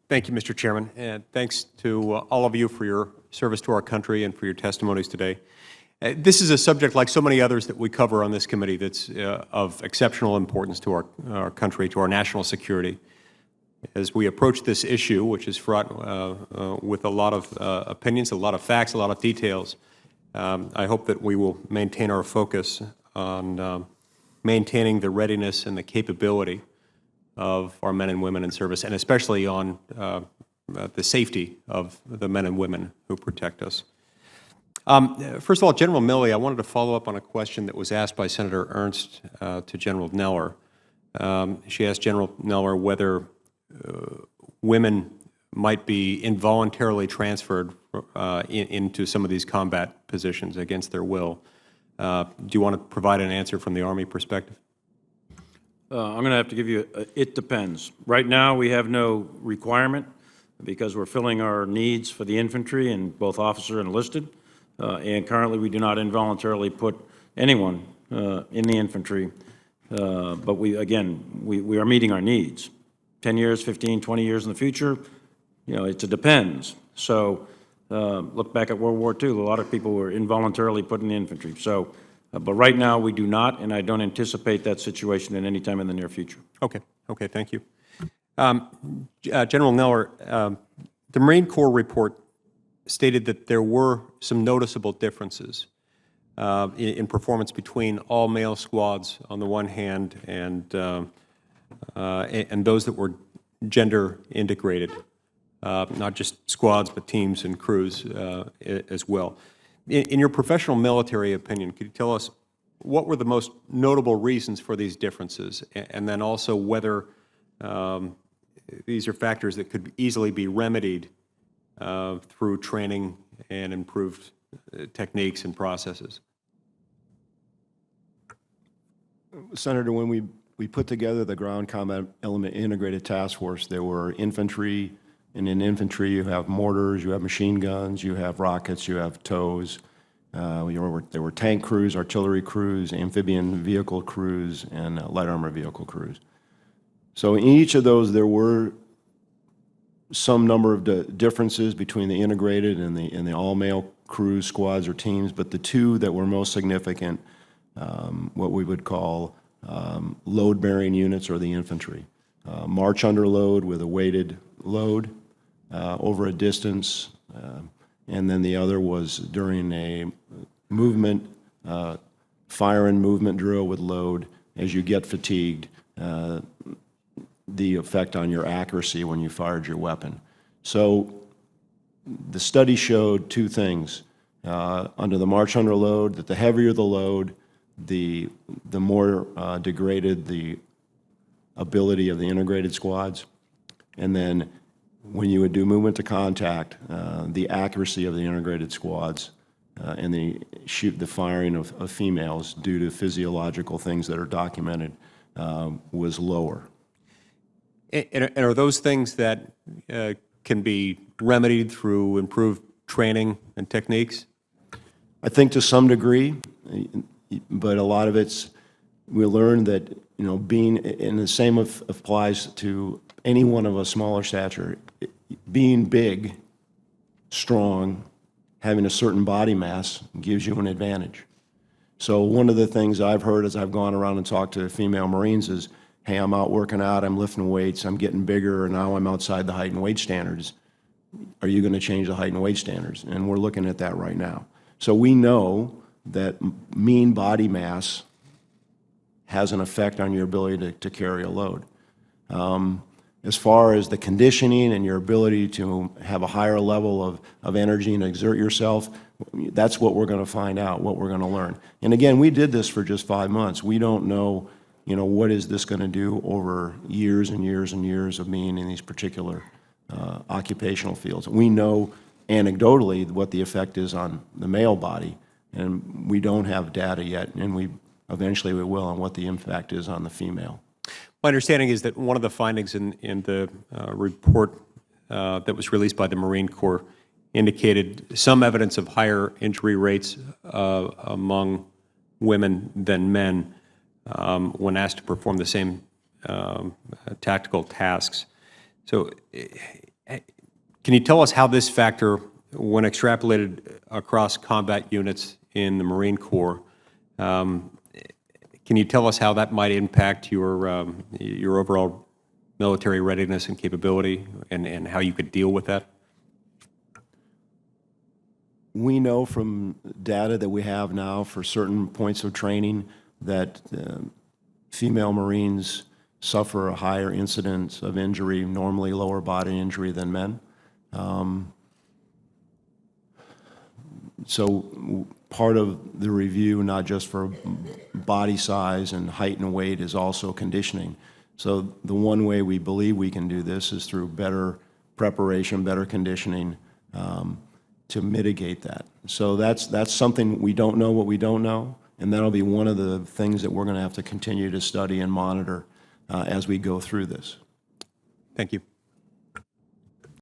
Thank you, Mr. Chairman, and thanks to all of you for your service to our country and for your testimonies today. This is a subject, like so many others that we cover on this committee, that's of exceptional importance to our country, to our national security. As we approach this issue, which is fraught with a lot of opinions, a lot of facts, a lot of details, I hope that we will maintain our focus on maintaining the readiness and the capability of our men and women in service, and especially on the safety of the men and women who protect us. First of all, General Milley, I wanted to follow up on a question that was asked by Senator Ernst to General Neller. She asked General Neller whether women might be involuntarily transferred into some of these combat positions against their will. Do you want to provide an answer from the Army perspective? I'm going to have to give you it depends. Right now, we have no requirement because we're filling our needs for the infantry and both officer and enlisted. And currently, we do not involuntarily put anyone in the infantry. But we are meeting our needs. 10 years, 15, 20 years in the future, it depends. So look back at World War II. A lot of people were involuntarily put in the infantry. So. But right now, we do not, and I don't anticipate that situation at any time in the near future. Okay, thank you. General Neller, the Marine Corps report stated that there were some noticeable differences in performance between all male squads on the one hand and those that were gender integrated, not just squads but teams and crews as well. In your professional military opinion, could you tell us what were the most notable reasons for these differences, and then also whether these are factors that could easily be remedied through training and improved techniques and processes? Senator, when we put together the Ground Combat Element Integrated Task Force, there were infantry. And in infantry, you have mortars, you have machine guns, you have rockets, you have TOWs. There were tank crews, artillery crews, amphibian vehicle crews, and light armor vehicle crews. So in each of those, there were some number of differences between the integrated and the all-male crews, squads, or teams. But the two that were most significant, what we would call load-bearing units, or the infantry. March under load with a weighted load over a distance, and then the other was during a movement, fire and movement drill with load. As you get fatigued, the effect on your accuracy when you fired your weapon. So the study showed two things. Under the march under load, that the heavier the load, the more degraded the ability of the integrated squads. And then when you would do movement to contact, the accuracy of the integrated squads and the firing of females due to physiological things that are documented was lower. And are those things that can be remedied through improved training and techniques? I think to some degree, but a lot of it's, we learned that, being, and the same applies to anyone of a smaller stature, being big, strong, having a certain body mass gives you an advantage. So one of the things I've heard as I've gone around and talked to female Marines is, hey, I'm out working out, I'm lifting weights, I'm getting bigger, and now I'm outside the height and weight standards. Are you going to change the height and weight standards? And we're looking at that right now. So we know that mean body mass has an effect on your ability to carry a load. As far as the conditioning and your ability to have a higher level of energy and exert yourself, that's what we're going to find out, what we're going to learn. And again, we did this for just 5 months. We don't know, what is this going to do over years and years and years of being in these particular occupational fields. We know anecdotally what the effect is on the male body, and we don't have data yet, and eventually we will, on what the impact is on the female. My understanding is that one of the findings in the report that was released by the Marine Corps indicated some evidence of higher injury rates among women than men when asked to perform the same tactical tasks. So Can you tell us how this factor, when extrapolated across combat units in the Marine Corps, can you tell us how that might impact your overall military readiness and capability, and how you could deal with that? We know from data that we have now for certain points of training that female Marines suffer a higher incidence of injury, normally lower body injury, than men. So part of the review, not just for body size and height and weight, is also conditioning. So the one way we believe we can do this is through better preparation, better conditioning, to mitigate that. So that's something we don't know what we don't know, and that'll be one of the things that we're going to have to continue to study and monitor as we go through this. Thank you.